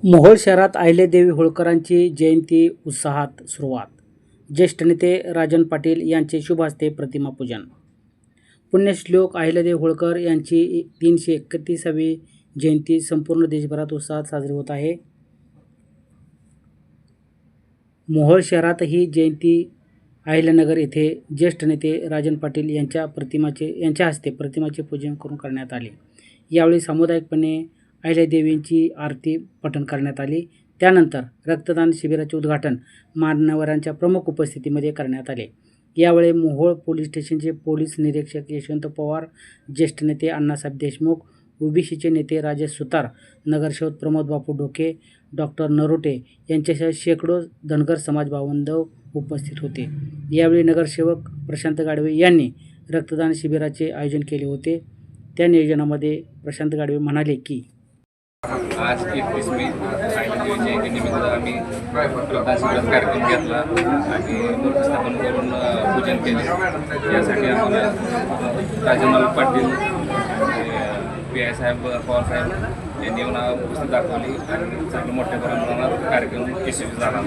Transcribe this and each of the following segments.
मोहोळ शहरात अहिल्यादेवी होळकरांची जयंती उत्साहात सुरुवात. ज्येष्ठ नेते राजन पाटील यांचे शुभ हस्ते प्रतिमा पूजन. पुण्यश्लोक अहिल्यादेवी होळकर यांची 331वी जयंती संपूर्ण देशभरात उत्साहात साजरी होत आहे. मोहोळ शहरात ही जयंती अहिल्यानगर येथे ज्येष्ठ नेते राजन पाटील यांच्या हस्ते प्रतिमाचे पूजन करून करण्यात आले. यावेळी सामुदायिकपणे अहिल्यादेवींची आरती पठण करण्यात आली. त्यानंतर रक्तदान शिबिराचे उद्घाटन मान्यवरांच्या प्रमुख उपस्थितीमध्ये करण्यात आले. यावेळी मोहोळ पोलीस स्टेशनचे पोलीस निरीक्षक यशवंत पवार, ज्येष्ठ नेते अण्णासाहेब देशमुख, ओबीसीचे नेते राजेश सुतार, नगरसेवक प्रमोद बापू ढोके, डॉक्टर नरोटे यांच्यासह शेकडो धनगर समाज बांधव उपस्थित होते. यावेळी नगरसेवक प्रशांत गाडवे यांनी रक्तदान शिबिराचे आयोजन केले होते. त्या नियोजनामध्ये प्रशांत गाडवे म्हणाले की आज 31 मे अहिल्यादेवी जयंतीनिमित्त आम्ही रक्तदान शिबिराचा कार्यक्रम घेतला आणि मूर्ती स्थापन करून पूजन केले. यासाठी आम्हाला राजन पाटील, PI साहेब, पवार साहेब यांनी येऊन उपस्थित दाखवली आणि चांगलं मोठ्या प्रमाणात कार्यक्रम यशस्वी झाला.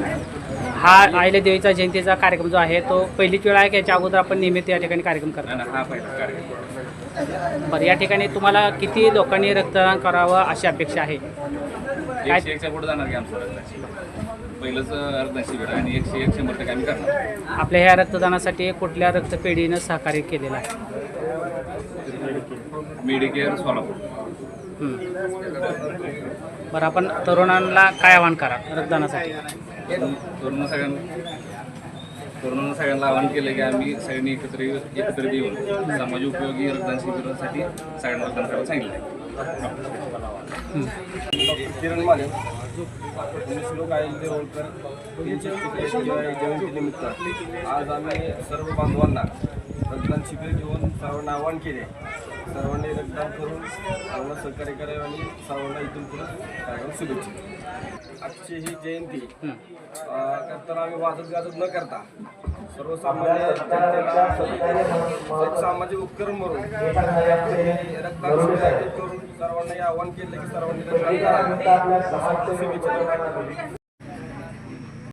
हा अहिल्यादेवीचा जयंतीचा कार्यक्रम जो आहे तो पहिलीच वेळ आहे की याच्या अगोदर आपण नियमित या ठिकाणी कार्यक्रम करतो? हा पहिला कार्यक्रम. बरं, या ठिकाणी तुम्हाला किती लोकांनी रक्तदान करावं अशी अपेक्षा आहे? 101च्या पुढे जाणार की आमचं रक्तदान शिबिर पहिलंच रक्तदान शिबिर आणि 100% आम्ही करणार. आपल्या ह्या रक्तदानासाठी कुठल्या रक्तपेढीनं सहकार्य केलेलं आहे? मेडिकेअर सोलापूर. बरं, आपण तरुणांना काय आवाहन करा रक्तदानासाठी? तरुणांना सगळ्यांना आवाहन केलं की आम्ही सगळ्यांनी एकत्र येऊन समाज उपयोगी रक्तदान शिबिरासाठी सगळ्यांना रक्तदान करायला सांगितलं आहे. किरण माने, पुण्यश्लोक अहिल्यादेवी होळकर यांच्या जयंतीनिमित्त आज आम्ही सर्व बांधवांना रक्तदान शिबिर घेऊन सर्वांना आवाहन केले. सर्वांनी रक्तदान करून सर्वांना सहकार्य करावे आणि सर्वांना इथून पुढे कार्यक्रम शुभेच्छा. आजची ही जयंती करताना आम्ही वाजत गाजत न करता सर्वसामान्य जनतेला एक सामाजिक उपक्रम म्हणून रक्तदान शिबिर करून सर्वांना आवाहन केलं की सर्वांनी रक्तदान करावे. शुभेच्छा.